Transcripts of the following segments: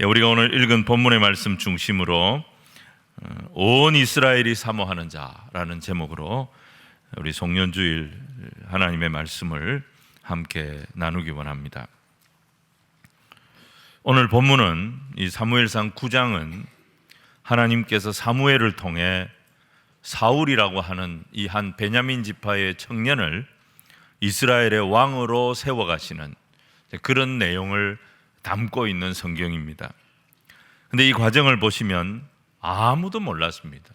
우리가 오늘 읽은 본문의 말씀 중심으로 온 이스라엘이 사모하는 자라는 제목으로 우리 송년주일 하나님의 말씀을 함께 나누기 원합니다. 오늘 본문은 이 사무엘상 9장은 하나님께서 사무엘을 통해 사울이라고 하는 이 한 베냐민 지파의 청년을 이스라엘의 왕으로 세워가시는 그런 내용을 담고 있는 성경입니다. 근데 이 과정을 보시면 아무도 몰랐습니다.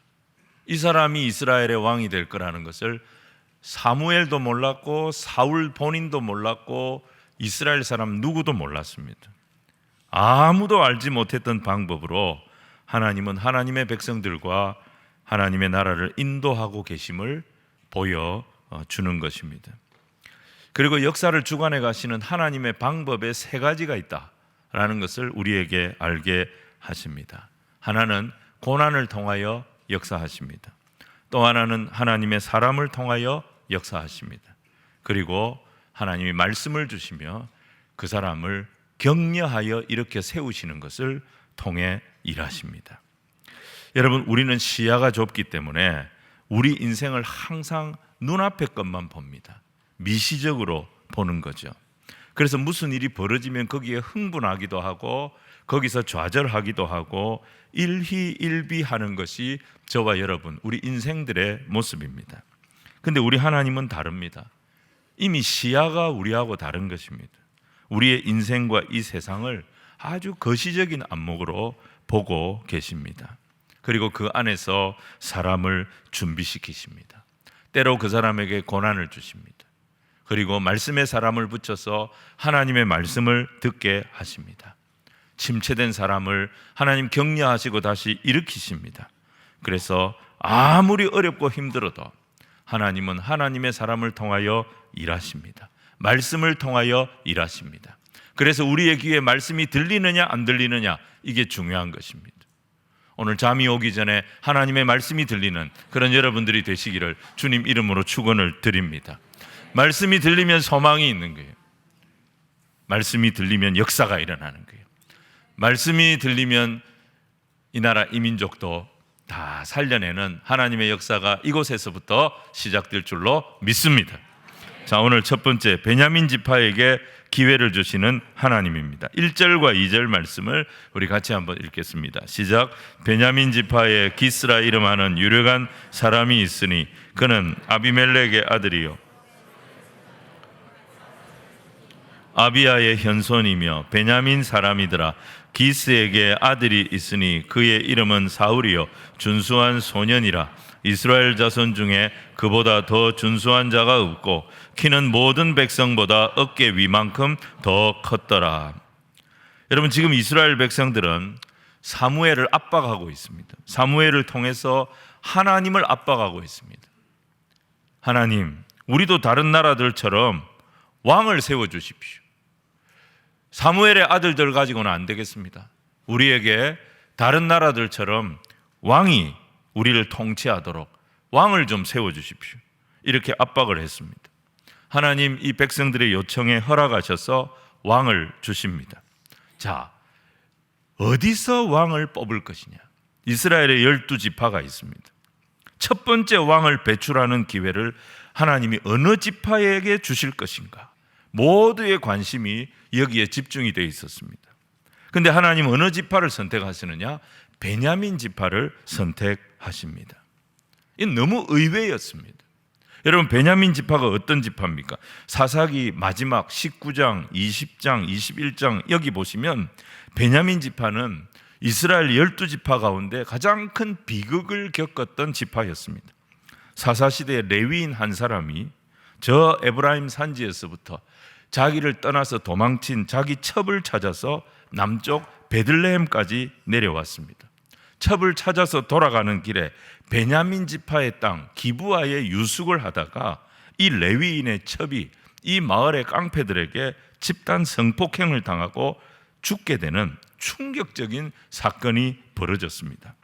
이 사람이 이스라엘의 왕이 될 거라는 것을 사무엘도 몰랐고 사울 본인도 몰랐고 이스라엘 사람 누구도 몰랐습니다. 아무도 알지 못했던 방법으로 하나님은 하나님의 백성들과 하나님의 나라를 인도하고 계심을 보여주는 것입니다. 그리고 역사를 주관해 가시는 하나님의 방법에 세 가지가 있다라는 것을 우리에게 알게 하십니다. 하나는 고난을 통하여 역사하십니다. 또 하나는 하나님의 사람을 통하여 역사하십니다. 그리고 하나님이 말씀을 주시며 그 사람을 격려하여 이렇게 세우시는 것을 통해 일하십니다. 여러분, 우리는 시야가 좁기 때문에 우리 인생을 항상 눈앞의 것만 봅니다. 미시적으로 보는 거죠. 그래서 무슨 일이 벌어지면 거기에 흥분하기도 하고 거기서 좌절하기도 하고 일희일비하는 것이 저와 여러분, 우리 인생들의 모습입니다. 근데 우리 하나님은 다릅니다. 이미 시야가 우리하고 다른 것입니다. 우리의 인생과 이 세상을 아주 거시적인 안목으로 보고 계십니다. 그리고 그 안에서 사람을 준비시키십니다. 때로 그 사람에게 고난을 주십니다. 그리고 말씀의 사람을 붙여서 하나님의 말씀을 듣게 하십니다. 침체된 사람을 하나님 격려하시고 다시 일으키십니다. 그래서 아무리 어렵고 힘들어도 하나님은 하나님의 사람을 통하여 일하십니다. 말씀을 통하여 일하십니다. 그래서 우리의 귀에 말씀이 들리느냐 안 들리느냐, 이게 중요한 것입니다. 오늘 잠이 오기 전에 하나님의 말씀이 들리는 그런 여러분들이 되시기를 주님 이름으로 축원을 드립니다. 말씀이 들리면 소망이 있는 거예요. 말씀이 들리면 역사가 일어나는 거예요. 말씀이 들리면 이 나라 이 민족도 다 살려내는 하나님의 역사가 이곳에서부터 시작될 줄로 믿습니다. 자, 오늘 첫 번째, 베냐민 지파에게 기회를 주시는 하나님입니다. 1절과 2절 말씀을 우리 같이 한번 읽겠습니다. 시작. 베냐민 지파에 기스라 이름하는 유력한 사람이 있으니 그는 아비멜렉의 아들이요 아비야의 현손이며 베냐민 사람이더라. 기스에게 아들이 있으니 그의 이름은 사울이요 준수한 소년이라. 이스라엘 자손 중에 그보다 더 준수한 자가 없고 키는 모든 백성보다 어깨 위만큼 더 컸더라. 여러분, 지금 이스라엘 백성들은 사무엘을 압박하고 있습니다. 사무엘을 통해서 하나님을 압박하고 있습니다. 하나님, 우리도 다른 나라들처럼 왕을 세워주십시오. 사무엘의 아들들 가지고는 안 되겠습니다. 우리에게 다른 나라들처럼 왕이 우리를 통치하도록 왕을 좀 세워주십시오. 이렇게 압박을 했습니다. 하나님 이 백성들의 요청에 허락하셔서 왕을 주십니다. 자, 어디서 왕을 뽑을 것이냐? 이스라엘의 12지파가 있습니다. 첫 번째 왕을 배출하는 기회를 하나님이 어느 지파에게 주실 것인가? 모두의 관심이 여기에 집중이 되어 있었습니다. 그런데 하나님 어느 지파를 선택하시느냐? 베냐민 지파를 선택하십니다. 이건 너무 의외였습니다. 여러분, 베냐민 지파가 어떤 지파입니까? 사사기 마지막 19장, 20장, 21장 여기 보시면 베냐민 지파는 이스라엘 12지파 가운데 가장 큰 비극을 겪었던 지파였습니다. 사사시대에 레위인 한 사람이 저 에브라임 산지에서부터 자기를 떠나서 도망친 자기 첩을 찾아서 남쪽 베들레헴까지 내려왔습니다. 첩을 찾아서 돌아가는 길에 베냐민 지파의 땅 기브아에 유숙을 하다가 이 레위인의 첩이 이 마을의 깡패들에게 집단 성폭행을 당하고 죽게 되는 충격적인 사건이 벌어졌습니다.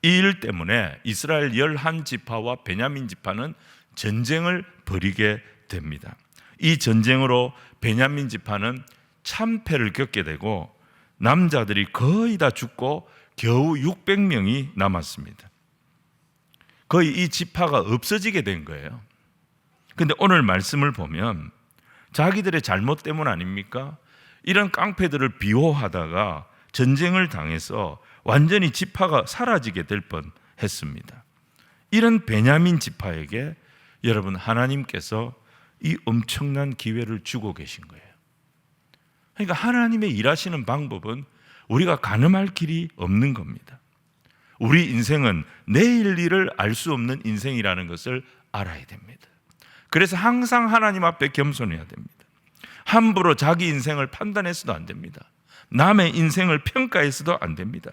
이 일 때문에 이스라엘 11지파와 베냐민 지파는 전쟁을 벌이게 됩니다. 이 전쟁으로 베냐민 지파는 참패를 겪게 되고 남자들이 거의 다 죽고 겨우 600명이 남았습니다. 거의 이 지파가 없어지게 된 거예요. 근데 오늘 말씀을 보면 자기들의 잘못 때문 아닙니까? 이런 깡패들을 비호하다가 전쟁을 당해서 완전히 지파가 사라지게 될 뻔했습니다. 이런 베냐민 지파에게 여러분, 하나님께서 이 엄청난 기회를 주고 계신 거예요. 그러니까 하나님의 일하시는 방법은 우리가 가늠할 길이 없는 겁니다. 우리 인생은 내일 일을 알 수 없는 인생이라는 것을 알아야 됩니다. 그래서 항상 하나님 앞에 겸손해야 됩니다. 함부로 자기 인생을 판단해서도 안 됩니다. 남의 인생을 평가해서도 안 됩니다.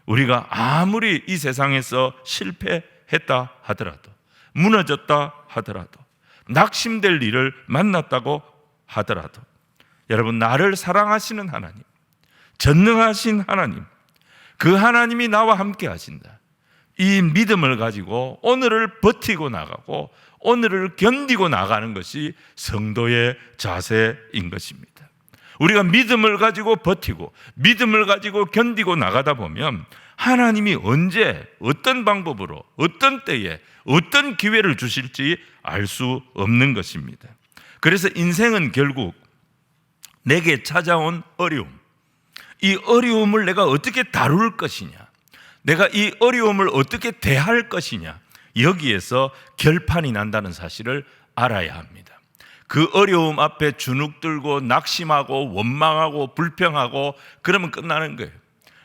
우리가 아무리 이 세상에서 실패했다 하더라도, 무너졌다 하더라도, 낙심될 일을 만났다고 하더라도, 여러분, 나를 사랑하시는 하나님, 전능하신 하나님, 그 하나님이 나와 함께 하신다, 이 믿음을 가지고 오늘을 버티고 나가고 오늘을 견디고 나가는 것이 성도의 자세인 것입니다. 우리가 믿음을 가지고 버티고 믿음을 가지고 견디고 나가다 보면 하나님이 언제, 어떤 방법으로, 어떤 때에, 어떤 기회를 주실지 알 수 없는 것입니다. 그래서 인생은 결국 내게 찾아온 어려움, 이 어려움을 내가 어떻게 다룰 것이냐, 내가 이 어려움을 어떻게 대할 것이냐, 여기에서 결판이 난다는 사실을 알아야 합니다. 그 어려움 앞에 주눅들고 낙심하고 원망하고 불평하고 그러면 끝나는 거예요.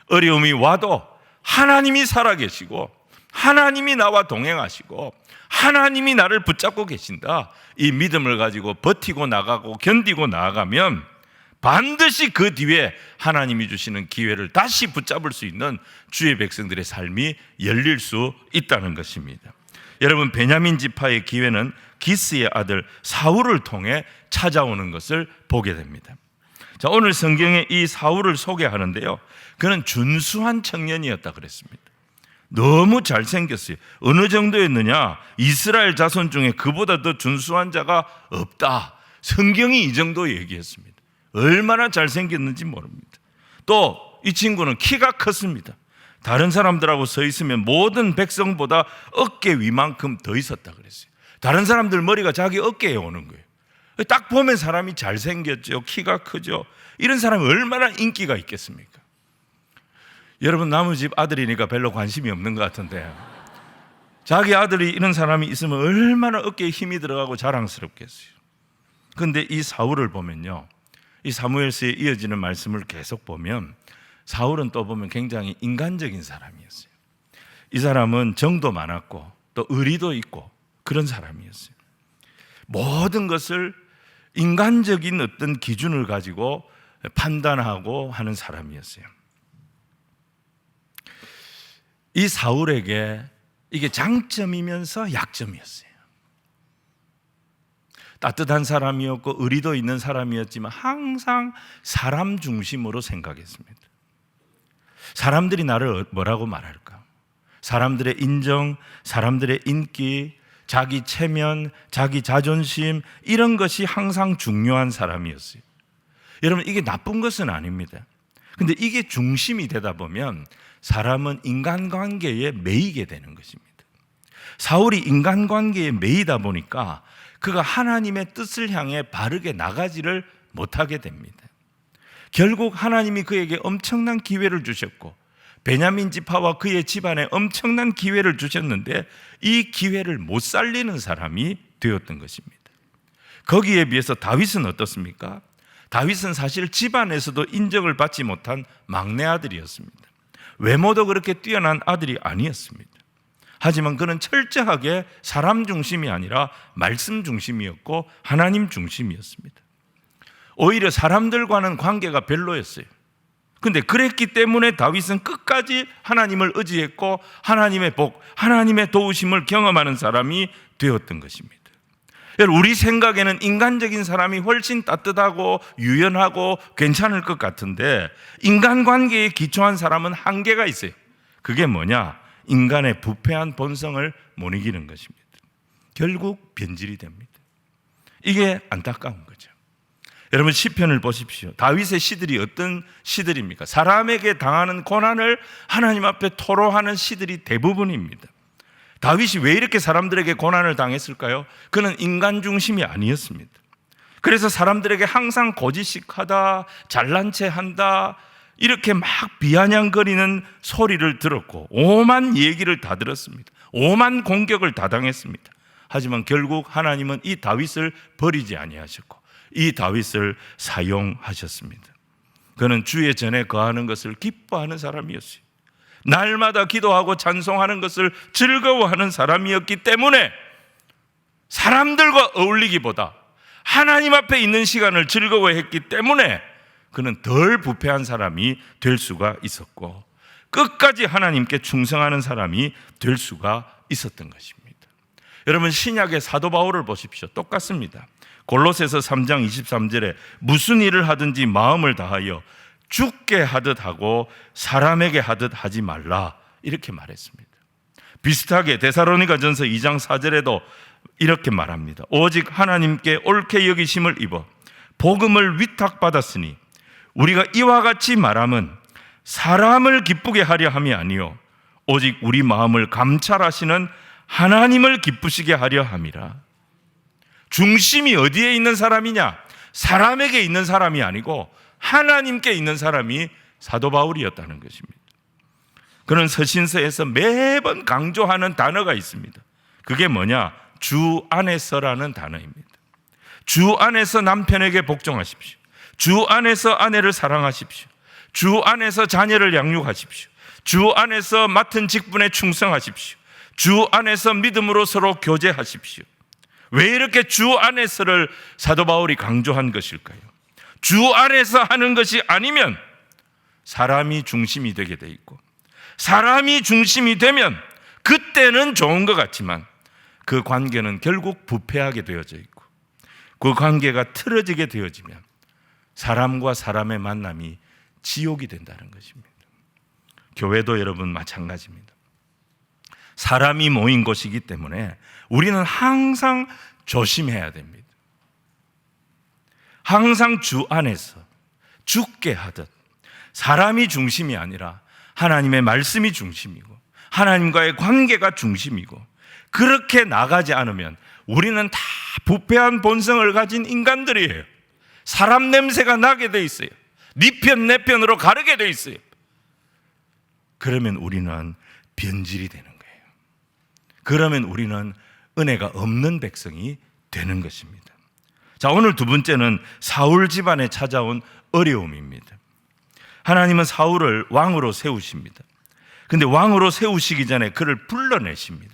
어려움이 와도 하나님이 살아계시고 하나님이 나와 동행하시고 하나님이 나를 붙잡고 계신다, 이 믿음을 가지고 버티고 나가고 견디고 나아가면 반드시 그 뒤에 하나님이 주시는 기회를 다시 붙잡을 수 있는 주의 백성들의 삶이 열릴 수 있다는 것입니다. 여러분, 베냐민 지파의 기회는 기스의 아들 사울을 통해 찾아오는 것을 보게 됩니다. 자, 오늘 성경에 이 사울을 소개하는데요, 그는 준수한 청년이었다 그랬습니다. 너무 잘생겼어요. 어느 정도였느냐, 이스라엘 자손 중에 그보다 더 준수한 자가 없다, 성경이 이 정도 얘기했습니다. 얼마나 잘생겼는지 모릅니다. 또 이 친구는 키가 컸습니다. 다른 사람들하고 서 있으면 모든 백성보다 어깨 위만큼 더 있었다 그랬어요. 다른 사람들 머리가 자기 어깨에 오는 거예요. 딱 보면 사람이 잘생겼죠, 키가 크죠. 이런 사람이 얼마나 인기가 있겠습니까? 여러분, 남의 집 아들이니까 별로 관심이 없는 것 같은데, 자기 아들이 이런 사람이 있으면 얼마나 어깨에 힘이 들어가고 자랑스럽겠어요. 그런데 이 사울을 보면요, 이 사무엘서에 이어지는 말씀을 계속 보면 사울은 또 보면 굉장히 인간적인 사람이었어요. 이 사람은 정도 많았고 또 의리도 있고 그런 사람이었어요. 모든 것을 인간적인 어떤 기준을 가지고 판단하고 하는 사람이었어요. 이 사울에게 이게 장점이면서 약점이었어요. 따뜻한 사람이었고 의리도 있는 사람이었지만 항상 사람 중심으로 생각했습니다. 사람들이 나를 뭐라고 말할까? 사람들의 인정, 사람들의 인기, 자기 체면, 자기 자존심, 이런 것이 항상 중요한 사람이었어요. 여러분, 이게 나쁜 것은 아닙니다. 근데 이게 중심이 되다 보면 사람은 인간관계에 매이게 되는 것입니다. 사울이 인간관계에 매이다 보니까 그가 하나님의 뜻을 향해 바르게 나가지를 못하게 됩니다. 결국 하나님이 그에게 엄청난 기회를 주셨고 베냐민 지파와 그의 집안에 엄청난 기회를 주셨는데 이 기회를 못 살리는 사람이 되었던 것입니다. 거기에 비해서 다윗은 어떻습니까? 다윗은 사실 집안에서도 인정을 받지 못한 막내 아들이었습니다. 외모도 그렇게 뛰어난 아들이 아니었습니다. 하지만 그는 철저하게 사람 중심이 아니라 말씀 중심이었고 하나님 중심이었습니다. 오히려 사람들과는 관계가 별로였어요. 그런데 그랬기 때문에 다윗은 끝까지 하나님을 의지했고 하나님의 복, 하나님의 도우심을 경험하는 사람이 되었던 것입니다. 우리 생각에는 인간적인 사람이 훨씬 따뜻하고 유연하고 괜찮을 것 같은데 인간관계에 기초한 사람은 한계가 있어요. 그게 뭐냐? 인간의 부패한 본성을 못 이기는 것입니다. 결국 변질이 됩니다. 이게 안타까운 거죠. 여러분 시편을 보십시오. 다윗의 시들이 어떤 시들입니까? 사람에게 당하는 고난을 하나님 앞에 토로하는 시들이 대부분입니다. 다윗이 왜 이렇게 사람들에게 고난을 당했을까요? 그는 인간 중심이 아니었습니다. 그래서 사람들에게 항상 거짓식하다, 잘난 체 한다, 이렇게 막 비아냥거리는 소리를 들었고 오만 얘기를 다 들었습니다. 오만 공격을 다 당했습니다. 하지만 결국 하나님은 이 다윗을 버리지 아니하셨고 이 다윗을 사용하셨습니다. 그는 주의 전에 거하는 것을 기뻐하는 사람이었어요. 날마다 기도하고 찬송하는 것을 즐거워하는 사람이었기 때문에 사람들과 어울리기보다 하나님 앞에 있는 시간을 즐거워했기 때문에 그는 덜 부패한 사람이 될 수가 있었고 끝까지 하나님께 충성하는 사람이 될 수가 있었던 것입니다. 여러분 신약의 사도 바울을 보십시오. 똑같습니다. 골로새서 3장 23절에 무슨 일을 하든지 마음을 다하여 죽게 하듯 하고 사람에게 하듯 하지 말라 이렇게 말했습니다. 비슷하게 데살로니가전서 2장 4절에도 이렇게 말합니다. 오직 하나님께 옳게 여기심을 입어 복음을 위탁받았으니 우리가 이와 같이 말함은 사람을 기쁘게 하려 함이 아니요 오직 우리 마음을 감찰하시는 하나님을 기쁘시게 하려 함이라. 중심이 어디에 있는 사람이냐? 사람에게 있는 사람이 아니고 하나님께 있는 사람이 사도 바울이었다는 것입니다. 그는 서신서에서 매번 강조하는 단어가 있습니다. 그게 뭐냐? 주 안에서라는 단어입니다. 주 안에서 남편에게 복종하십시오. 주 안에서 아내를 사랑하십시오. 주 안에서 자녀를 양육하십시오. 주 안에서 맡은 직분에 충성하십시오. 주 안에서 믿음으로 서로 교제하십시오. 왜 이렇게 주 안에서를 사도 바울이 강조한 것일까요? 주 안에서 하는 것이 아니면 사람이 중심이 되게 돼 있고 사람이 중심이 되면 그때는 좋은 것 같지만 그 관계는 결국 부패하게 되어져 있고 그 관계가 틀어지게 되어지면 사람과 사람의 만남이 지옥이 된다는 것입니다. 교회도 여러분 마찬가지입니다. 사람이 모인 곳이기 때문에 우리는 항상 조심해야 됩니다. 항상 주 안에서 죽게 하듯 사람이 중심이 아니라 하나님의 말씀이 중심이고 하나님과의 관계가 중심이고 그렇게 나가지 않으면 우리는 다 부패한 본성을 가진 인간들이에요. 사람 냄새가 나게 돼 있어요. 네 편 내 편으로 가르게 돼 있어요. 그러면 우리는 변질이 되는 거예요. 그러면 우리는 은혜가 없는 백성이 되는 것입니다. 자, 오늘 두 번째는 사울 집안에 찾아온 어려움입니다. 하나님은 사울을 왕으로 세우십니다. 근데 왕으로 세우시기 전에 그를 불러내십니다.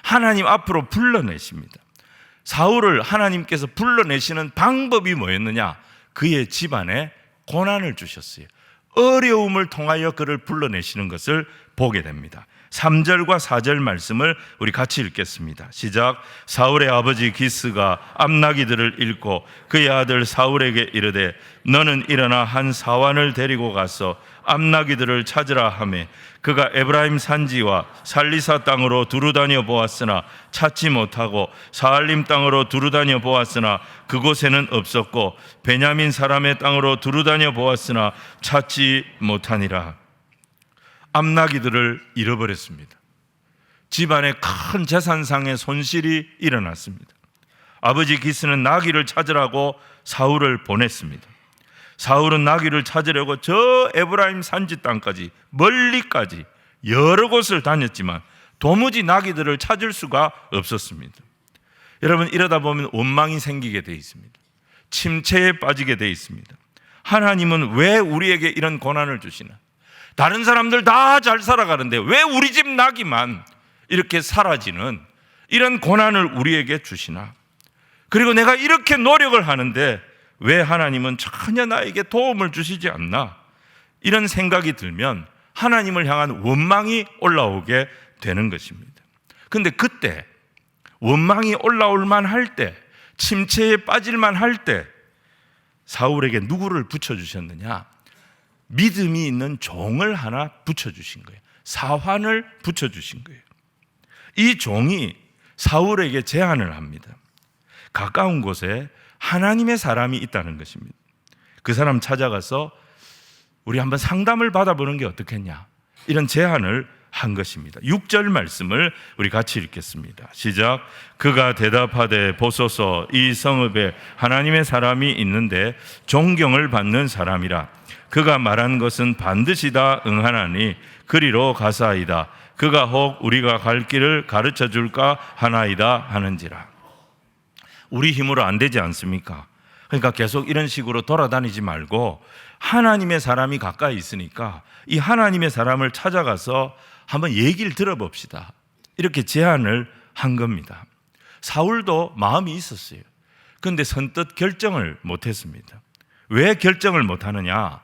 하나님 앞으로 불러내십니다. 사울을 하나님께서 불러내시는 방법이 뭐였느냐? 그의 집안에 고난을 주셨어요. 어려움을 통하여 그를 불러내시는 것을 보게 됩니다. 3절과 4절 말씀을 우리 같이 읽겠습니다. 시작. 사울의 아버지 기스가 암나기들을 잃고 그의 아들 사울에게 이르되 너는 일어나 한 사환을 데리고 가서 암나기들을 찾으라 하매 그가 에브라임 산지와 살리사 땅으로 두루다녀 보았으나 찾지 못하고 사알림 땅으로 두루다녀 보았으나 그곳에는 없었고 베냐민 사람의 땅으로 두루다녀 보았으나 찾지 못하니라. 암나기들을 잃어버렸습니다. 집안에 큰 재산상의 손실이 일어났습니다. 아버지 기스는 나귀를 찾으라고 사울을 보냈습니다. 사울은 나귀를 찾으려고 저 에브라임 산지 땅까지 멀리까지 여러 곳을 다녔지만 도무지 나귀들을 찾을 수가 없었습니다. 여러분 이러다 보면 원망이 생기게 돼 있습니다. 침체에 빠지게 돼 있습니다. 하나님은 왜 우리에게 이런 고난을 주시나? 다른 사람들 다 잘 살아가는데 왜 우리 집 나귀만 이렇게 사라지는 이런 고난을 우리에게 주시나? 그리고 내가 이렇게 노력을 하는데 왜 하나님은 전혀 나에게 도움을 주시지 않나? 이런 생각이 들면 하나님을 향한 원망이 올라오게 되는 것입니다. 그런데 그때 원망이 올라올 만할 때, 침체에 빠질 만할 때 사울에게 누구를 붙여주셨느냐? 믿음이 있는 종을 하나 붙여주신 거예요. 사환을 붙여주신 거예요. 이 종이 사울에게 제안을 합니다. 가까운 곳에 하나님의 사람이 있다는 것입니다. 그 사람 찾아가서 우리 한번 상담을 받아보는 게 어떻겠냐, 이런 제안을 한 것입니다. 6절 말씀을 우리 같이 읽겠습니다. 시작. 그가 대답하되 보소서, 이 성읍에 하나님의 사람이 있는데 존경을 받는 사람이라. 그가 말한 것은 반드시 다 응하나니 그리로 가사이다. 그가 혹 우리가 갈 길을 가르쳐 줄까 하나이다 하는지라. 우리 힘으로 안 되지 않습니까? 그러니까 계속 이런 식으로 돌아다니지 말고 하나님의 사람이 가까이 있으니까 이 하나님의 사람을 찾아가서 한번 얘기를 들어봅시다, 이렇게 제안을 한 겁니다. 사울도 마음이 있었어요. 그런데 선뜻 결정을 못했습니다. 왜 결정을 못하느냐?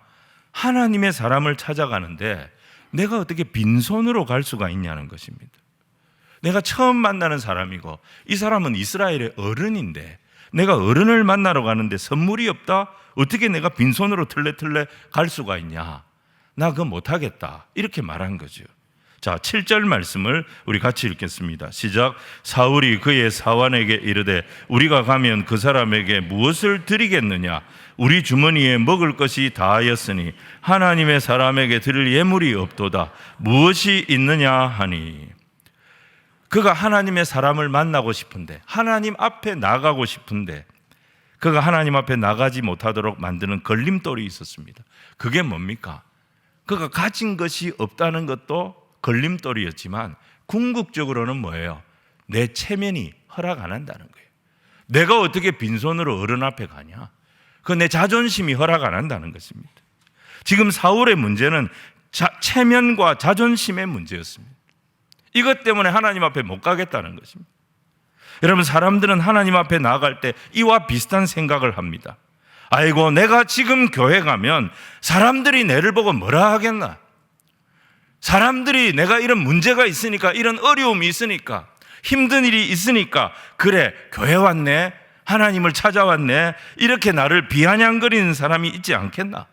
하나님의 사람을 찾아가는데 내가 어떻게 빈손으로 갈 수가 있냐는 것입니다. 내가 처음 만나는 사람이고 이 사람은 이스라엘의 어른인데 내가 어른을 만나러 가는데 선물이 없다? 어떻게 내가 빈손으로 틀레틀레 갈 수가 있냐? 나 그거 못하겠다, 이렇게 말한 거죠. 자, 7절 말씀을 우리 같이 읽겠습니다. 시작. 사울이 그의 사환에게 이르되 우리가 가면 그 사람에게 무엇을 드리겠느냐? 우리 주머니에 먹을 것이 다하였으니 하나님의 사람에게 드릴 예물이 없도다. 무엇이 있느냐 하니. 그가 하나님의 사람을 만나고 싶은데, 하나님 앞에 나가고 싶은데 그가 하나님 앞에 나가지 못하도록 만드는 걸림돌이 있었습니다. 그게 뭡니까? 그가 가진 것이 없다는 것도 걸림돌이었지만 궁극적으로는 뭐예요? 내 체면이 허락 안 한다는 거예요. 내가 어떻게 빈손으로 어른 앞에 가냐? 그 내 자존심이 허락 안 한다는 것입니다. 지금 사울의 문제는 체면과 자존심의 문제였습니다. 이것 때문에 하나님 앞에 못 가겠다는 것입니다. 여러분, 사람들은 하나님 앞에 나아갈 때 이와 비슷한 생각을 합니다. 아이고, 내가 지금 교회 가면 사람들이 내를 보고 뭐라 하겠나? 사람들이 내가 이런 문제가 있으니까, 이런 어려움이 있으니까, 힘든 일이 있으니까, 그래, 교회 왔네, 하나님을 찾아왔네, 이렇게 나를 비아냥거리는 사람이 있지 않겠나?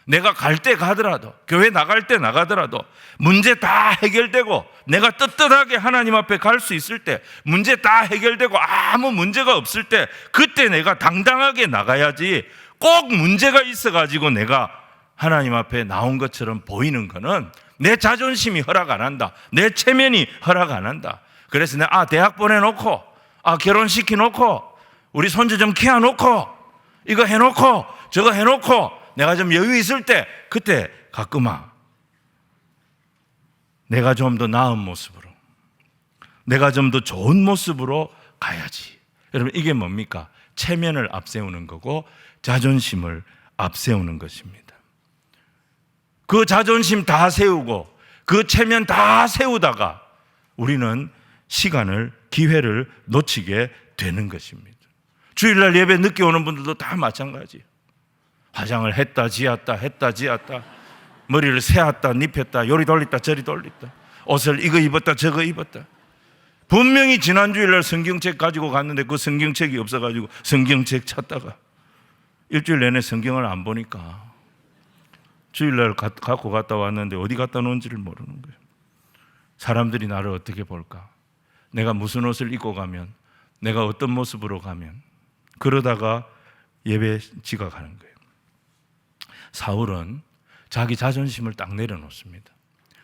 내가 갈 때 가더라도, 교회 나갈 때 나가더라도 문제 다 해결되고 내가 떳떳하게 하나님 앞에 갈 수 있을 때, 문제 다 해결되고 아무 문제가 없을 때, 그때 내가 당당하게 나가야지, 꼭 문제가 있어가지고 내가 하나님 앞에 나온 것처럼 보이는 거는 내 자존심이 허락 안 한다, 내 체면이 허락 안 한다. 그래서 내가 대학 보내놓고, 결혼시켜놓고, 우리 손주 좀 키워놓고, 이거 해놓고 저거 해놓고 내가 좀 여유 있을 때, 그때 가끔아 내가 좀 더 나은 모습으로, 내가 좀 더 좋은 모습으로 가야지. 여러분, 이게 뭡니까? 체면을 앞세우는 거고 자존심을 앞세우는 것입니다. 그 자존심 다 세우고 그 체면 다 세우다가 우리는 시간을, 기회를 놓치게 되는 것입니다. 주일날 예배 늦게 오는 분들도 다 마찬가지예요. 화장을 했다 지었다, 했다 지었다, 머리를 세웠다 눕혔다, 요리 돌렸다 저리 돌렸다, 옷을 이거 입었다 저거 입었다. 분명히 지난 주일날 성경책 가지고 갔는데 그 성경책이 없어가지고 성경책 찾다가 일주일 내내 성경을 안 보니까 주일날 갖고 갔다 왔는데 어디 갖다 놓은지를 모르는 거예요. 사람들이 나를 어떻게 볼까? 내가 무슨 옷을 입고 가면, 내가 어떤 모습으로 가면, 그러다가 예배 지각하는 거예요. 사울은 자기 자존심을 딱 내려놓습니다.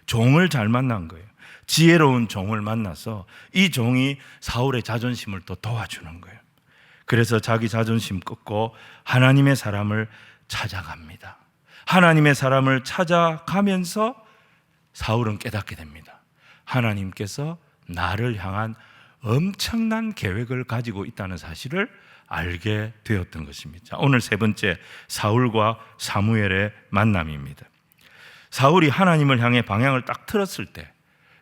종을 잘 만난 거예요. 지혜로운 종을 만나서 이 종이 사울의 자존심을 또 도와주는 거예요. 그래서 자기 자존심 끊고 하나님의 사람을 찾아갑니다. 하나님의 사람을 찾아가면서 사울은 깨닫게 됩니다. 하나님께서 나를 향한 엄청난 계획을 가지고 있다는 사실을 알게 되었던 것입니다. 자, 오늘 세 번째, 사울과 사무엘의 만남입니다. 사울이 하나님을 향해 방향을 딱 틀었을 때,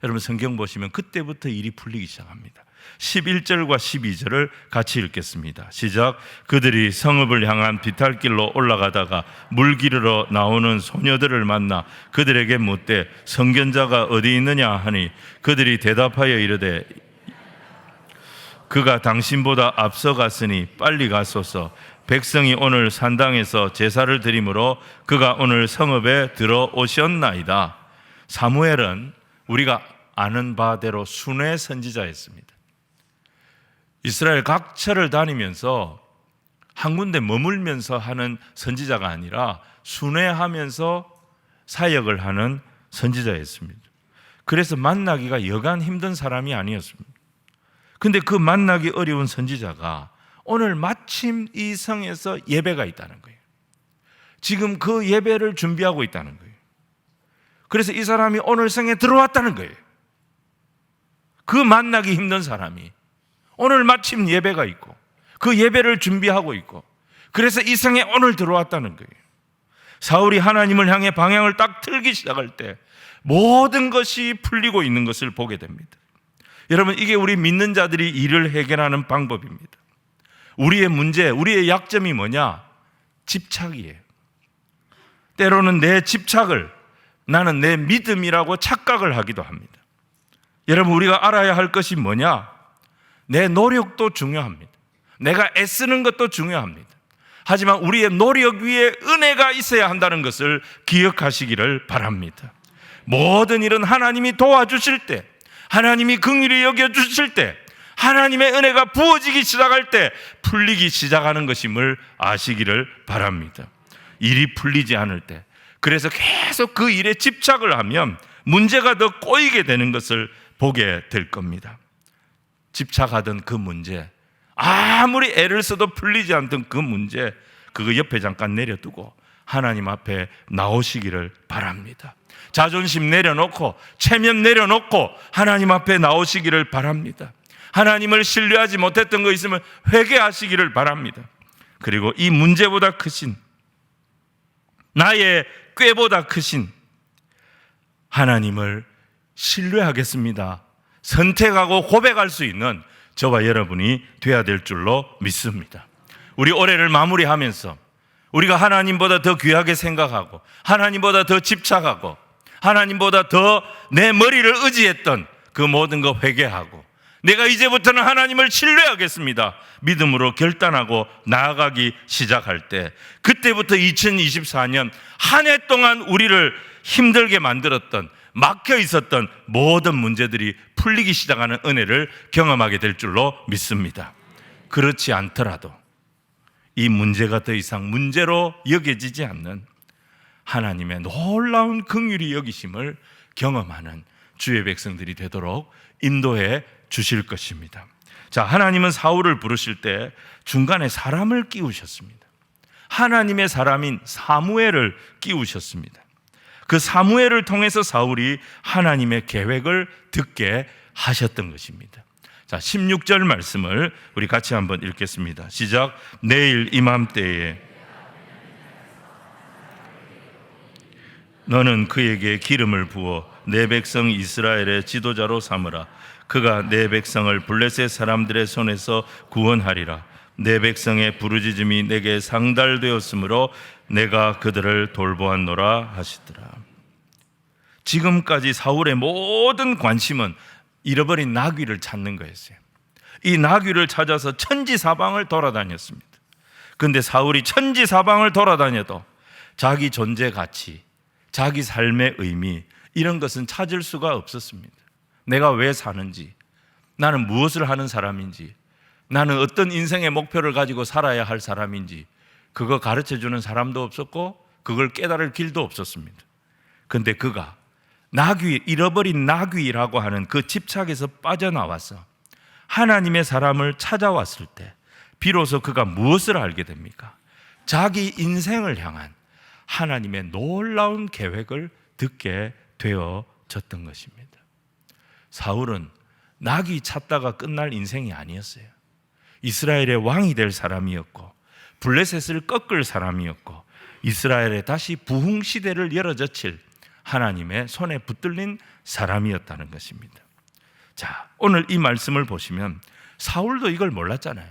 여러분 성경 보시면 그때부터 일이 풀리기 시작합니다. 11절과 12절을 같이 읽겠습니다. 시작. 그들이 성읍을 향한 비탈길로 올라가다가 물 기르러 나오는 소녀들을 만나 그들에게 묻되 성견자가 어디 있느냐 하니 그들이 대답하여 이르되 그가 당신보다 앞서갔으니 빨리 가소서. 백성이 오늘 산당에서 제사를 드리므로 그가 오늘 성읍에 들어오셨나이다. 사무엘은 우리가 아는 바대로 순회 선지자였습니다. 이스라엘 각처를 다니면서 한 군데 머물면서 하는 선지자가 아니라 순회하면서 사역을 하는 선지자였습니다. 그래서 만나기가 여간 힘든 사람이 아니었습니다. 근데 그 만나기 어려운 선지자가 오늘 마침 이 성에서 예배가 있다는 거예요. 지금 그 예배를 준비하고 있다는 거예요. 그래서 이 사람이 오늘 성에 들어왔다는 거예요. 그 만나기 힘든 사람이 오늘 마침 예배가 있고 그 예배를 준비하고 있고 그래서 이 성에 오늘 들어왔다는 거예요. 사울이 하나님을 향해 방향을 딱 틀기 시작할 때 모든 것이 풀리고 있는 것을 보게 됩니다. 여러분, 이게 우리 믿는 자들이 일을 해결하는 방법입니다. 우리의 문제, 우리의 약점이 뭐냐? 집착이에요. 때로는 내 집착을 나는 내 믿음이라고 착각을 하기도 합니다. 여러분, 우리가 알아야 할 것이 뭐냐? 내 노력도 중요합니다. 내가 애쓰는 것도 중요합니다. 하지만 우리의 노력 위에 은혜가 있어야 한다는 것을 기억하시기를 바랍니다. 모든 일은 하나님이 도와주실 때, 하나님이 긍휼히 여겨주실 때, 하나님의 은혜가 부어지기 시작할 때 풀리기 시작하는 것임을 아시기를 바랍니다. 일이 풀리지 않을 때, 그래서 계속 그 일에 집착을 하면 문제가 더 꼬이게 되는 것을 보게 될 겁니다. 집착하던 그 문제, 아무리 애를 써도 풀리지 않던 그 문제, 그거 옆에 잠깐 내려두고 하나님 앞에 나오시기를 바랍니다. 자존심 내려놓고 체면 내려놓고 하나님 앞에 나오시기를 바랍니다. 하나님을 신뢰하지 못했던 거 있으면 회개하시기를 바랍니다. 그리고 이 문제보다 크신, 나의 꾀보다 크신 하나님을 신뢰하겠습니다. 선택하고 고백할 수 있는 저와 여러분이 되어야 될 줄로 믿습니다. 우리 올해를 마무리하면서 우리가 하나님보다 더 귀하게 생각하고 하나님보다 더 집착하고 하나님보다 더 내 머리를 의지했던 그 모든 거 회개하고 내가 이제부터는 하나님을 신뢰하겠습니다. 믿음으로 결단하고 나아가기 시작할 때, 그때부터 2024년 한 해 동안 우리를 힘들게 만들었던, 막혀 있었던 모든 문제들이 풀리기 시작하는 은혜를 경험하게 될 줄로 믿습니다. 그렇지 않더라도 이 문제가 더 이상 문제로 여겨지지 않는 하나님의 놀라운 긍휼히 여기심을 경험하는 주의 백성들이 되도록 인도해 주실 것입니다. 자, 하나님은 사울을 부르실 때 중간에 사람을 끼우셨습니다. 하나님의 사람인 사무엘을 끼우셨습니다. 그 사무엘을 통해서 사울이 하나님의 계획을 듣게 하셨던 것입니다. 자, 16절 말씀을 우리 같이 한번 읽겠습니다. 시작. 내일 이맘때에 너는 그에게 기름을 부어 내 백성 이스라엘의 지도자로 삼으라. 그가 내 백성을 블레셋 사람들의 손에서 구원하리라. 내 백성의 부르짖음이 내게 상달되었으므로 내가 그들을 돌보았노라 하시더라. 지금까지 사울의 모든 관심은 잃어버린 나귀를 찾는 거였어요. 이 나귀를 찾아서 천지사방을 돌아다녔습니다. 그런데 사울이 천지사방을 돌아다녀도 자기 존재 가치, 자기 삶의 의미, 이런 것은 찾을 수가 없었습니다. 내가 왜 사는지, 나는 무엇을 하는 사람인지, 나는 어떤 인생의 목표를 가지고 살아야 할 사람인지, 그거 가르쳐주는 사람도 없었고 그걸 깨달을 길도 없었습니다. 그런데 그가 나귀, 잃어버린 나귀라고 하는 그 집착에서 빠져나와서 하나님의 사람을 찾아왔을 때 비로소 그가 무엇을 알게 됩니까? 자기 인생을 향한 하나님의 놀라운 계획을 듣게 되어졌던 것입니다. 사울은 나귀 찾다가 끝날 인생이 아니었어요. 이스라엘의 왕이 될 사람이었고 블레셋을 꺾을 사람이었고 이스라엘에 다시 부흥시대를 열어젖힐 하나님의 손에 붙들린 사람이었다는 것입니다. 자, 오늘 이 말씀을 보시면 사울도 이걸 몰랐잖아요.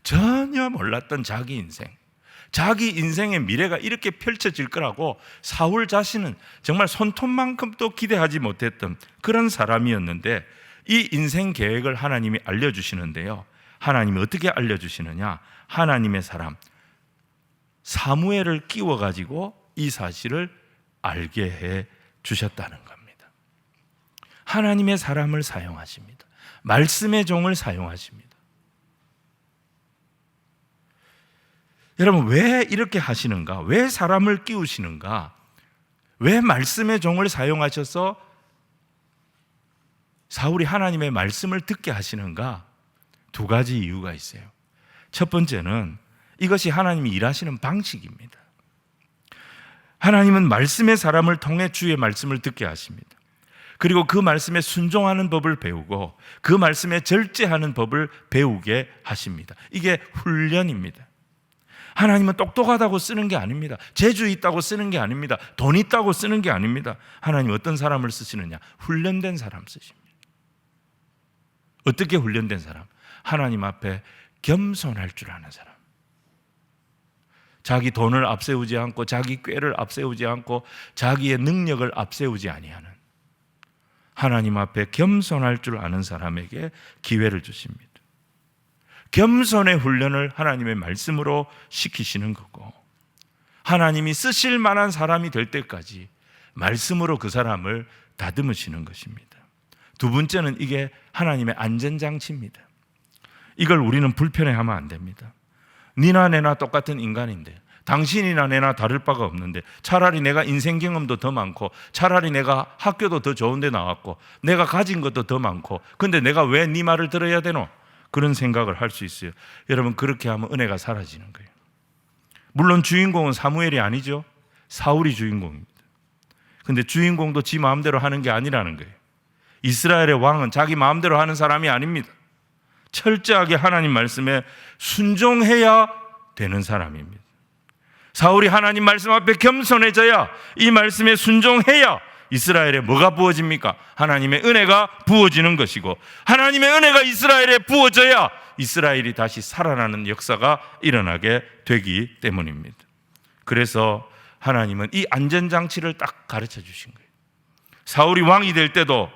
전혀 몰랐던 자기 인생, 자기 인생의 미래가 이렇게 펼쳐질 거라고 사울 자신은 정말 손톱만큼도 기대하지 못했던 그런 사람이었는데 이 인생 계획을 하나님이 알려주시는데요. 하나님이 어떻게 알려주시느냐? 하나님의 사람 사무엘을 끼워가지고 이 사실을 알게 해 주셨다는 겁니다. 하나님의 사람을 사용하십니다. 말씀의 종을 사용하십니다. 여러분, 왜 이렇게 하시는가? 왜 사람을 끼우시는가? 왜 말씀의 종을 사용하셔서 사울이 하나님의 말씀을 듣게 하시는가? 두 가지 이유가 있어요. 첫 번째는 이것이 하나님이 일하시는 방식입니다. 하나님은 말씀의 사람을 통해 주의 말씀을 듣게 하십니다. 그리고 그 말씀에 순종하는 법을 배우고 그 말씀에 절제하는 법을 배우게 하십니다. 이게 훈련입니다. 하나님은 똑똑하다고 쓰는 게 아닙니다. 재주 있다고 쓰는 게 아닙니다. 돈 있다고 쓰는 게 아닙니다. 하나님 어떤 사람을 쓰시느냐? 훈련된 사람 쓰십니다. 어떻게 훈련된 사람? 하나님 앞에 겸손할 줄 아는 사람. 자기 돈을 앞세우지 않고 자기 꾀를 앞세우지 않고 자기의 능력을 앞세우지 아니하는 하나님 앞에 겸손할 줄 아는 사람에게 기회를 주십니다. 겸손의 훈련을 하나님의 말씀으로 시키시는 거고, 하나님이 쓰실 만한 사람이 될 때까지 말씀으로 그 사람을 다듬으시는 것입니다. 두 번째는 이게 하나님의 안전장치입니다. 이걸 우리는 불편해하면 안 됩니다. 니나 내나 똑같은 인간인데, 당신이나 내나 다를 바가 없는데, 차라리 내가 인생 경험도 더 많고, 차라리 내가 학교도 더 좋은 데 나왔고, 내가 가진 것도 더 많고, 근데 내가 왜 네 말을 들어야 되노? 그런 생각을 할 수 있어요. 여러분, 그렇게 하면 은혜가 사라지는 거예요. 물론 주인공은 사무엘이 아니죠. 사울이 주인공입니다. 근데 주인공도 지 마음대로 하는 게 아니라는 거예요. 이스라엘의 왕은 자기 마음대로 하는 사람이 아닙니다. 철저하게 하나님 말씀에 순종해야 되는 사람입니다. 사울이 하나님 말씀 앞에 겸손해져야, 이 말씀에 순종해야 이스라엘에 뭐가 부어집니까? 하나님의 은혜가 부어지는 것이고, 하나님의 은혜가 이스라엘에 부어져야 이스라엘이 다시 살아나는 역사가 일어나게 되기 때문입니다. 그래서 하나님은 이 안전장치를 딱 가르쳐 주신 거예요. 사울이 왕이 될 때도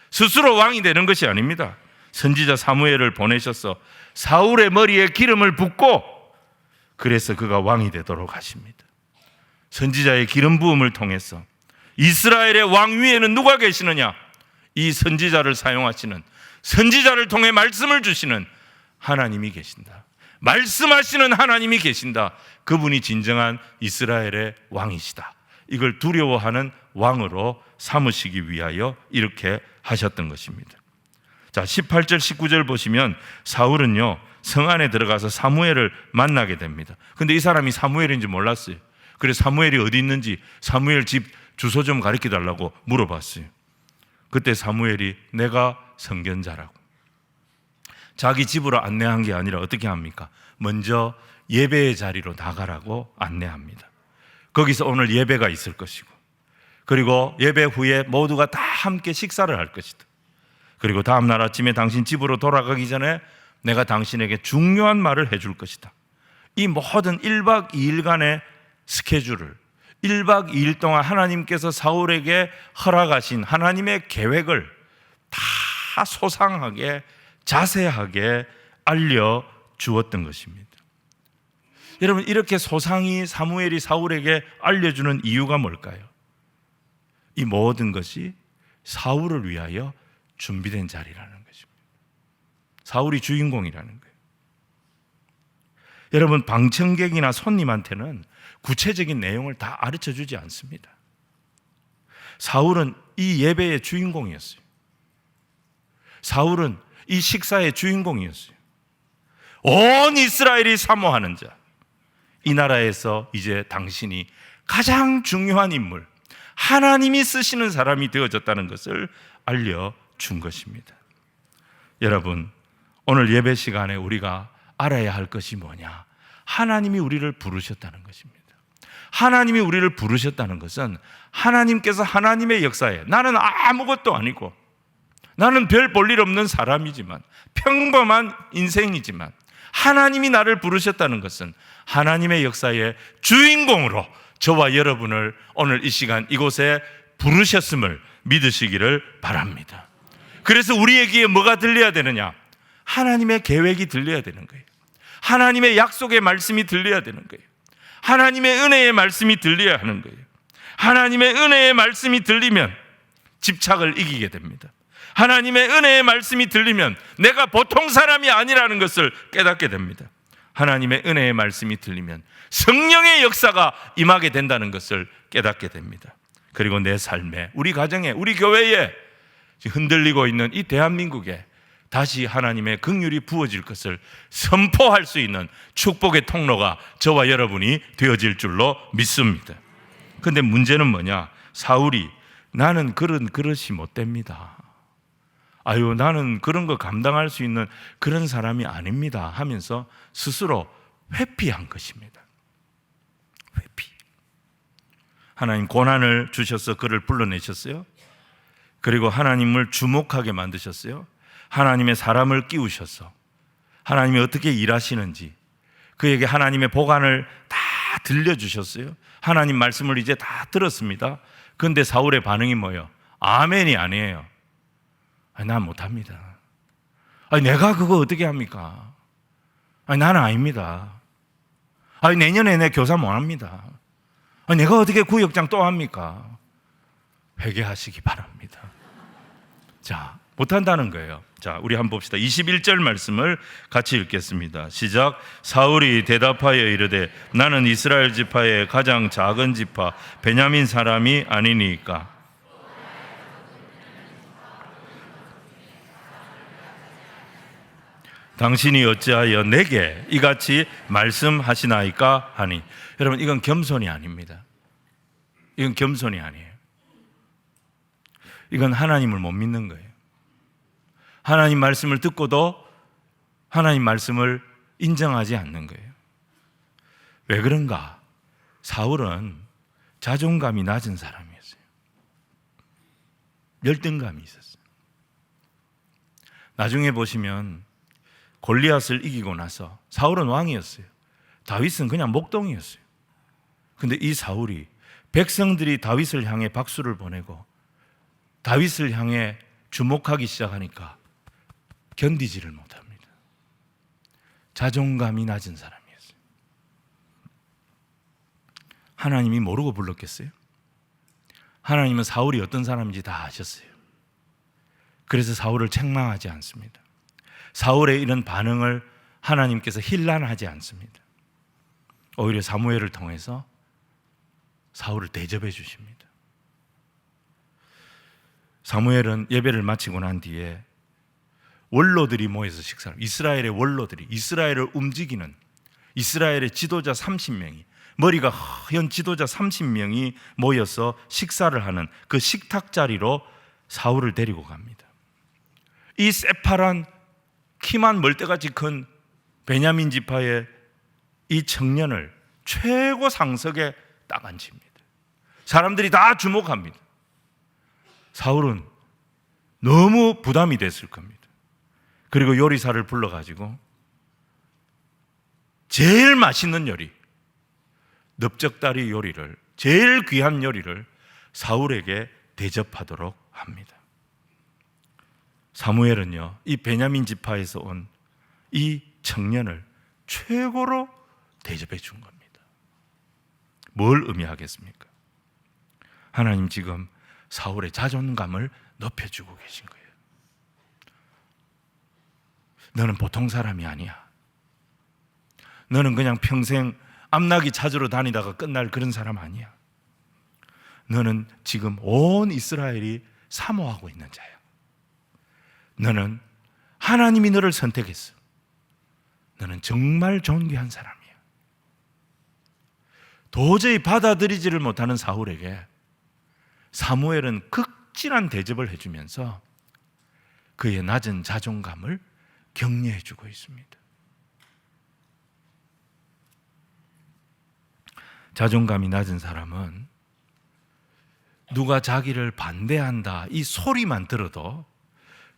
스스로 왕이 되는 것이 아닙니다. 선지자 사무엘을 보내셔서 사울의 머리에 기름을 붓고, 그래서 그가 왕이 되도록 하십니다. 선지자의 기름 부음을 통해서 이스라엘의 왕 위에는 누가 계시느냐? 이 선지자를 사용하시는, 선지자를 통해 말씀을 주시는 하나님이 계신다. 말씀하시는 하나님이 계신다. 그분이 진정한 이스라엘의 왕이시다. 이걸 두려워하는 왕으로 삼으시기 위하여 이렇게 하셨던 것입니다. 자, 18절 19절 보시면 사울은요, 성 안에 들어가서 사무엘을 만나게 됩니다. 근데 이 사람이 사무엘인지 몰랐어요. 그래서 사무엘이 어디 있는지 사무엘 집 주소 좀 가르쳐 달라고 물어봤어요. 그때 사무엘이 내가 선견자라고, 자기 집으로 안내한 게 아니라 어떻게 합니까? 먼저 예배의 자리로 나가라고 안내합니다. 거기서 오늘 예배가 있을 것이고, 그리고 예배 후에 모두가 다 함께 식사를 할 것이다. 그리고 다음 날 아침에 당신 집으로 돌아가기 전에 내가 당신에게 중요한 말을 해줄 것이다. 이 모든 1박 2일간의 스케줄을, 1박 2일 동안 하나님께서 사울에게 허락하신 하나님의 계획을 다 소상하게 자세하게 알려주었던 것입니다. 여러분, 이렇게 소상히 사무엘이 사울에게 알려주는 이유가 뭘까요? 이 모든 것이 사울을 위하여 준비된 자리라는 것입니다. 사울이 주인공이라는 거예요. 여러분, 방청객이나 손님한테는 구체적인 내용을 다 가르쳐 주지 않습니다. 사울은 이 예배의 주인공이었어요. 사울은 이 식사의 주인공이었어요. 온 이스라엘이 사모하는 자, 이 나라에서 이제 당신이 가장 중요한 인물, 하나님이 쓰시는 사람이 되어졌다는 것을 알려준 것입니다. 여러분, 오늘 예배 시간에 우리가 알아야 할 것이 뭐냐? 하나님이 우리를 부르셨다는 것입니다. 하나님이 우리를 부르셨다는 것은 하나님께서 하나님의 역사에, 나는 아무것도 아니고 나는 별 볼 일 없는 사람이지만, 평범한 인생이지만 하나님이 나를 부르셨다는 것은 하나님의 역사의 주인공으로 저와 여러분을 오늘 이 시간 이곳에 부르셨음을 믿으시기를 바랍니다. 그래서 우리에게 뭐가 들려야 되느냐? 하나님의 계획이 들려야 되는 거예요. 하나님의 약속의 말씀이 들려야 되는 거예요. 하나님의 은혜의 말씀이 들려야 하는 거예요. 하나님의 은혜의 말씀이 들리면 집착을 이기게 됩니다. 하나님의 은혜의 말씀이 들리면 내가 보통 사람이 아니라는 것을 깨닫게 됩니다. 하나님의 은혜의 말씀이 들리면 성령의 역사가 임하게 된다는 것을 깨닫게 됩니다. 그리고 내 삶에, 우리 가정에, 우리 교회에 흔들리고 있는 이 대한민국에 다시 하나님의 긍휼이 부어질 것을 선포할 수 있는 축복의 통로가 저와 여러분이 되어질 줄로 믿습니다. 그런데 문제는 뭐냐? 사울이 나는 그런 그릇이 못 됩니다. 아유, 나는 그런 거 감당할 수 있는 그런 사람이 아닙니다 하면서 스스로 회피한 것입니다. 회피. 하나님 고난을 주셔서 그를 불러내셨어요. 그리고 하나님을 주목하게 만드셨어요. 하나님의 사람을 끼우셔서 하나님이 어떻게 일하시는지 그에게 하나님의 보관을 다 들려주셨어요. 하나님 말씀을 이제 다 들었습니다. 그런데 사울의 반응이 뭐예요? 아멘이 아니에요. 난 못합니다. 내가 그거 어떻게 합니까? 나는 아닙니다. 내년에 내 교사 못합니다. 내가 어떻게 구역장 또 합니까? 회개하시기 바랍니다. 자, 못한다는 거예요. 자, 우리 한번 봅시다. 21절 말씀을 같이 읽겠습니다. 시작. 사울이 대답하여 이르되 나는 이스라엘 지파의 가장 작은 지파 베냐민 사람이 아니니까. 당신이 어찌하여 내게 이같이 말씀하시나이까 하니. 여러분, 이건 겸손이 아닙니다. 이건 겸손이 아니에요. 이건 하나님을 못 믿는 거예요. 하나님 말씀을 듣고도 하나님 말씀을 인정하지 않는 거예요. 왜 그런가? 사울은 자존감이 낮은 사람이었어요. 열등감이 있었어요. 나중에 보시면 골리앗을 이기고 나서 사울은 왕이었어요. 다윗은 그냥 목동이었어요. 근데 이 사울이 백성들이 다윗을 향해 박수를 보내고 다윗을 향해 주목하기 시작하니까 견디지를 못합니다. 자존감이 낮은 사람이었어요. 하나님이 모르고 불렀겠어요? 하나님은 사울이 어떤 사람인지 다 아셨어요. 그래서 사울을 책망하지 않습니다. 사울의 이런 반응을 하나님께서 힐난하지 않습니다. 오히려 사무엘을 통해서 사울을 대접해 주십니다. 사무엘은 예배를 마치고 난 뒤에 원로들이 모여서 식사를, 이스라엘의 원로들이, 이스라엘을 움직이는 이스라엘의 지도자 30명이, 머리가 하얀 지도자 30명이 모여서 식사를 하는 그 식탁 자리로 사울을 데리고 갑니다. 이 새파란 키만 멀대같이 큰 베냐민 지파의 이 청년을 최고 상석에 딱 앉힙니다. 사람들이 다 주목합니다. 사울은 너무 부담이 됐을 겁니다. 그리고 요리사를 불러가지고 제일 맛있는 요리, 넓적다리 요리를, 제일 귀한 요리를 사울에게 대접하도록 합니다. 사무엘은요, 이 베냐민 지파에서 온 이 청년을 최고로 대접해 준 겁니다. 뭘 의미하겠습니까? 하나님 지금 사울의 자존감을 높여주고 계신 거예요. 너는 보통 사람이 아니야. 너는 그냥 평생 암나기 찾으러 다니다가 끝날 그런 사람 아니야. 너는 지금 온 이스라엘이 사모하고 있는 자야. 너는 하나님이 너를 선택했어. 너는 정말 존귀한 사람이야. 도저히 받아들이지를 못하는 사울에게 사무엘은 극진한 대접을 해주면서 그의 낮은 자존감을 격려해주고 있습니다. 자존감이 낮은 사람은 누가 자기를 반대한다 이 소리만 들어도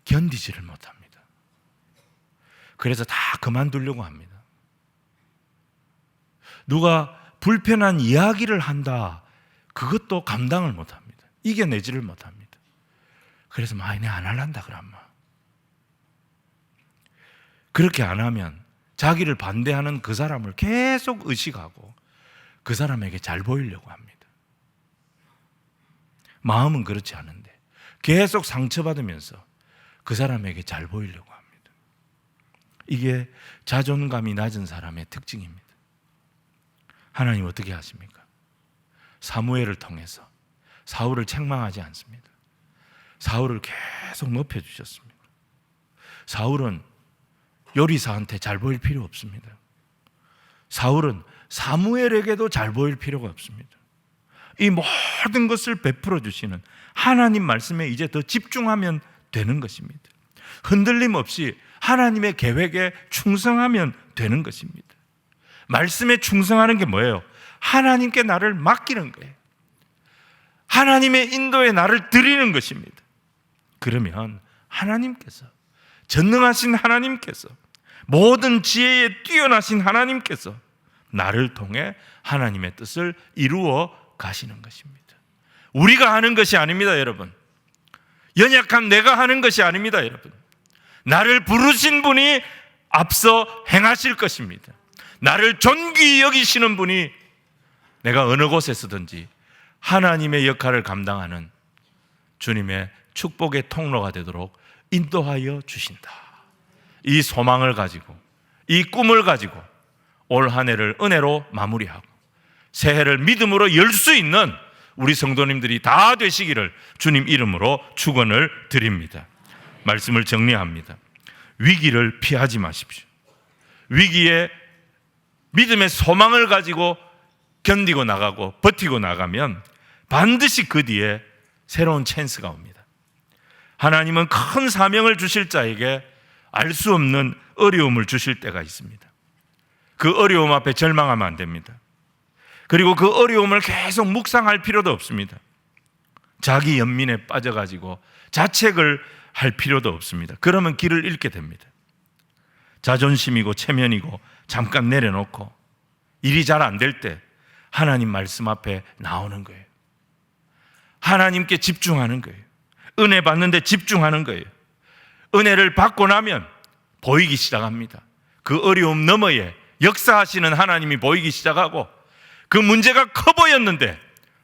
견디지를 못합니다. 그래서 다 그만두려고 합니다. 누가 불편한 이야기를 한다, 그것도 감당을 못합니다. 이겨내지를 못합니다. 그래서 내가 안 할란다 그러면 그렇게 안 하면 자기를 반대하는 그 사람을 계속 의식하고 그 사람에게 잘 보이려고 합니다. 마음은 그렇지 않은데 계속 상처받으면서 그 사람에게 잘 보이려고 합니다. 이게 자존감이 낮은 사람의 특징입니다. 하나님 어떻게 하십니까? 사무엘을 통해서 사울을 책망하지 않습니다. 사울을 계속 높여주셨습니다. 사울은 요리사한테 잘 보일 필요 없습니다. 사울은 사무엘에게도 잘 보일 필요가 없습니다. 이 모든 것을 베풀어 주시는 하나님 말씀에 이제 더 집중하면 되는 것입니다. 흔들림 없이 하나님의 계획에 충성하면 되는 것입니다. 말씀에 충성하는 게 뭐예요? 하나님께 나를 맡기는 거예요. 하나님의 인도에 나를 드리는 것입니다. 그러면 하나님께서, 전능하신 하나님께서, 모든 지혜에 뛰어나신 하나님께서 나를 통해 하나님의 뜻을 이루어 가시는 것입니다. 우리가 하는 것이 아닙니다, 여러분. 연약한 내가 하는 것이 아닙니다, 여러분. 나를 부르신 분이 앞서 행하실 것입니다. 나를 존귀히 여기시는 분이 내가 어느 곳에서든지 하나님의 역할을 감당하는 주님의 축복의 통로가 되도록 인도하여 주신다. 이 소망을 가지고, 이 꿈을 가지고 올 한 해를 은혜로 마무리하고 새해를 믿음으로 열 수 있는 우리 성도님들이 다 되시기를 주님 이름으로 축원을 드립니다. 말씀을 정리합니다. 위기를 피하지 마십시오. 위기에 믿음의 소망을 가지고 견디고 나가고 버티고 나가면 반드시 그 뒤에 새로운 찬스가 옵니다. 하나님은 큰 사명을 주실 자에게 알 수 없는 어려움을 주실 때가 있습니다. 그 어려움 앞에 절망하면 안 됩니다. 그리고 그 어려움을 계속 묵상할 필요도 없습니다. 자기 연민에 빠져가지고 자책을 할 필요도 없습니다. 그러면 길을 잃게 됩니다. 자존심이고 체면이고 잠깐 내려놓고 일이 잘 안 될 때 하나님 말씀 앞에 나오는 거예요. 하나님께 집중하는 거예요. 은혜 받는데 집중하는 거예요. 은혜를 받고 나면 보이기 시작합니다. 그 어려움 너머에 역사하시는 하나님이 보이기 시작하고 그 문제가 커 보였는데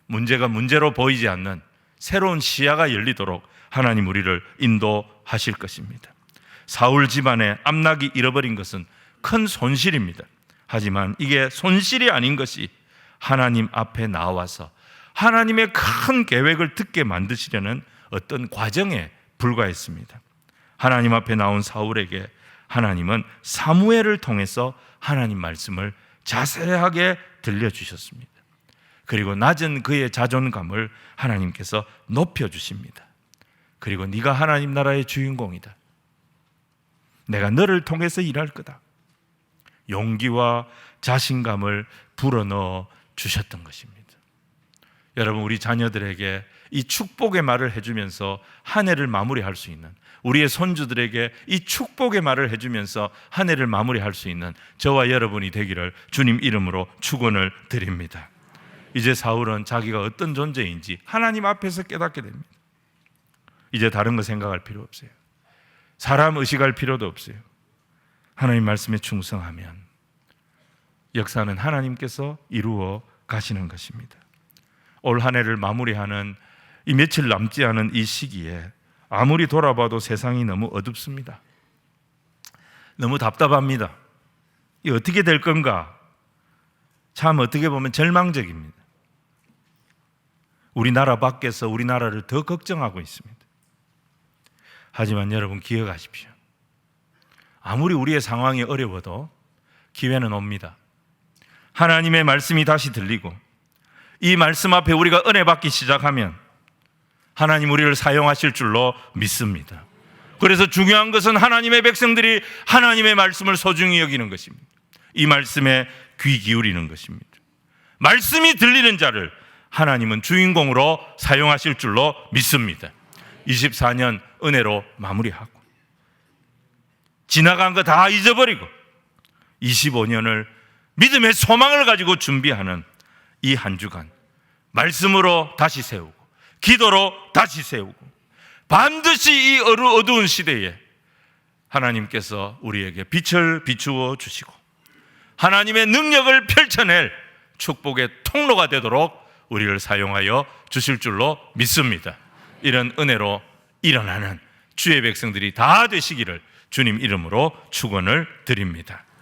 문제가 문제로 보이지 않는 새로운 시야가 열리도록 하나님 우리를 인도하실 것입니다. 사울 집안의 암낙이 잃어버린 것은 큰 손실입니다. 하지만 이게 손실이 아닌 것이 하나님 앞에 나와서 하나님의 큰 계획을 듣게 만드시려는 어떤 과정에 불과했습니다. 하나님 앞에 나온 사울에게 하나님은 사무엘을 통해서 하나님 말씀을 자세하게 들려주셨습니다. 그리고 낮은 그의 자존감을 하나님께서 높여주십니다. 그리고 네가 하나님 나라의 주인공이다. 내가 너를 통해서 일할 거다. 용기와 자신감을 불어넣어 주셨던 것입니다. 여러분, 우리 자녀들에게 이 축복의 말을 해주면서 한 해를 마무리할 수 있는, 우리의 손주들에게 이 축복의 말을 해주면서 한 해를 마무리할 수 있는 저와 여러분이 되기를 주님 이름으로 축원을 드립니다. 이제 사울은 자기가 어떤 존재인지 하나님 앞에서 깨닫게 됩니다. 이제 다른 거 생각할 필요 없어요. 사람 의식할 필요도 없어요. 하나님 말씀에 충성하면 역사는 하나님께서 이루어 가시는 것입니다. 올 한 해를 마무리하는 이 며칠 남지 않은 이 시기에 아무리 돌아봐도 세상이 너무 어둡습니다. 너무 답답합니다. 이 어떻게 될 건가? 참 어떻게 보면 절망적입니다. 우리나라 밖에서 우리나라를 더 걱정하고 있습니다. 하지만 여러분 기억하십시오. 아무리 우리의 상황이 어려워도 기회는 옵니다. 하나님의 말씀이 다시 들리고 이 말씀 앞에 우리가 은혜 받기 시작하면 하나님 우리를 사용하실 줄로 믿습니다. 그래서 중요한 것은 하나님의 백성들이 하나님의 말씀을 소중히 여기는 것입니다. 이 말씀에 귀 기울이는 것입니다. 말씀이 들리는 자를 하나님은 주인공으로 사용하실 줄로 믿습니다. 24년 은혜로 마무리하고 지나간 거 다 잊어버리고 25년을 믿음의 소망을 가지고 준비하는 이 한 주간 말씀으로 다시 세우고 기도로 다시 세우고 반드시 이 어두운 시대에 하나님께서 우리에게 빛을 비추어 주시고 하나님의 능력을 펼쳐낼 축복의 통로가 되도록 우리를 사용하여 주실 줄로 믿습니다. 이런 은혜로 일어나는 주의 백성들이 다 되시기를 주님 이름으로 축원을 드립니다.